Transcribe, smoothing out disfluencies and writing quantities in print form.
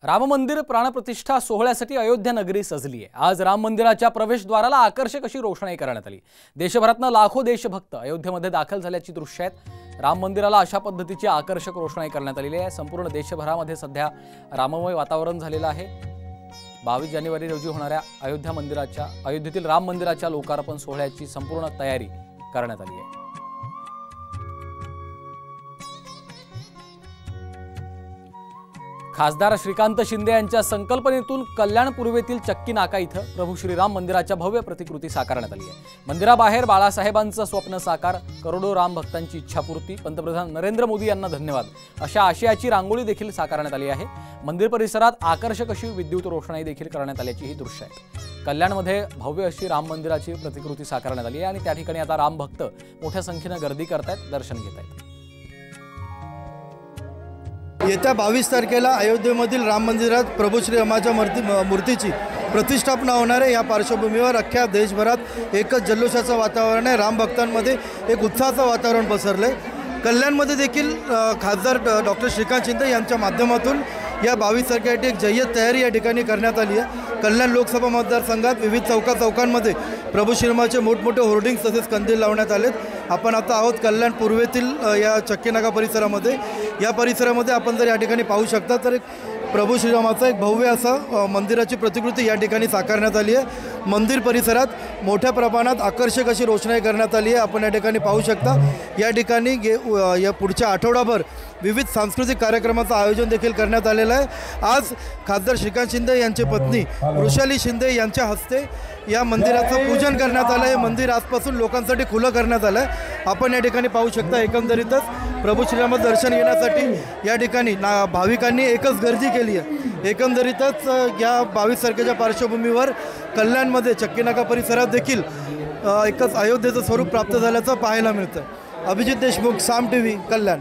राम मंदिर प्राणप्रतिष्ठा सोहळ्यासाठी अयोध्या नगरी सजली आहे। आज राम मंदिराच्या प्रवेशद्वाराला आकर्षक अशी रोषणाई करण्यात आली। देशभरातून लाखो देशभक्त अयोध्येमध्ये दाखल झाल्याची दृश्य आहेत। राम मंदिराला अशा पद्धतीची आकर्षक रोषणाई करण्यात आलेली आहे। संपूर्ण देशभरामध्ये सध्या राममय वातावरण झालेलं आहे। 22 जानेवारी रोजी होणाऱ्या अयोध्येतील राम मंदिराच्या लोकार्पण सोहळ्याची संपूर्ण तयारी करण्यात आली आहे। खासदार श्रीकांत शिंदे यांच्या संकल्पनेतून कल्याण पूर्वेतील चक्की नाका इथं प्रभू श्रीराम मंदिराच्या भव्य प्रतिकृती साकारण्यात आली आहे। मंदिराबाहेर बाळासाहेबांचं स्वप्न साकार, करोडो राम भक्तांची इच्छापूर्ती, पंतप्रधान नरेंद्र मोदी यांना धन्यवाद अशा आशयाची रांगोळी देखील साकारण्यात आली आहे। मंदिर परिसरात आकर्षक अशी विद्युत रोषणाई देखील करण्यात आल्याची ही दृश्य आहेत। कल्याणमध्ये भव्य अशी राम मंदिराची प्रतिकृती साकारण्यात आली आहे आणि त्या ठिकाणी आता राम भक्त मोठ्या संख्येने गर्दी करतायत, दर्शन घेत आहेत। येत्या 22 तारखेला अयोध्येमधील राम मंदिरात प्रभू श्रीरामाच्या मूर्तीची प्रतिष्ठापना होणार आहे। या पार्श्वभूमीवर अख्ख्या देशभरात एकच जल्लोषाचं वातावरण आहे। राम भक्तांमध्ये एक उत्साहाचं वातावरण पसरलं आहे। कल्याणमध्ये देखील खासदार डॉक्टर श्रीकांत शिंदे यांच्या माध्यमातून या 22 तारखेसाठी एक जय्यत तयारी या ठिकाणी करण्यात आली आहे। कल्याण लोकसभा मतदारसंघात विविध चौकांमध्ये प्रभू श्रीरामाचे मोठमोठे होर्डिंग्स तसेच कंदील लावण्यात आलेत। आपण आता आहोत कल्याण पूर्वेतील या चक्कीनाका परिसरामध्ये। या परिसरामध्ये आपण जर या ठिकाणी पाहू शकता तर एक प्रभू श्रीरामाचा एक भव्य असा मंदिराची प्रतिकृती या ठिकाणी साकारण्यात आली आहे। मंदिर परिसरात मोठ्या प्रमाणात आकर्षक अशी रोषणाई करण्यात आली आहे। आपण या ठिकाणी पाहू शकता या ठिकाणी या पुढच्या आठवडाभर विविध सांस्कृतिक कार्यक्रमाचं आयोजन देखील करण्यात आलेलं आहे। आज खासदार श्रीकांत शिंदे यांची पत्नी वृषाली शिंदे यांच्या हस्ते या मंदिराचं पूजन करण्यात आलं आहे। मंदिर आजपासून लोकांसाठी खुलं करण्यात आलं आहे। आपण या ठिकाणी पाहू शकता एकंदरीतच प्रभू श्रीरामाचं दर्शन घेण्यासाठी या ठिकाणी भाविकांनी एकच गर्दी केली आहे। एकंदरीतच या 22 तारखेच्या पार्श्वभूमीवर कल्याणमध्ये चक्कीनाका परिसरात देखील एकच अयोध्येचं स्वरूप प्राप्त झाल्याचं पाहायला मिळतं। अभिजित देशमुख, साम टीव्ही, कल्याण।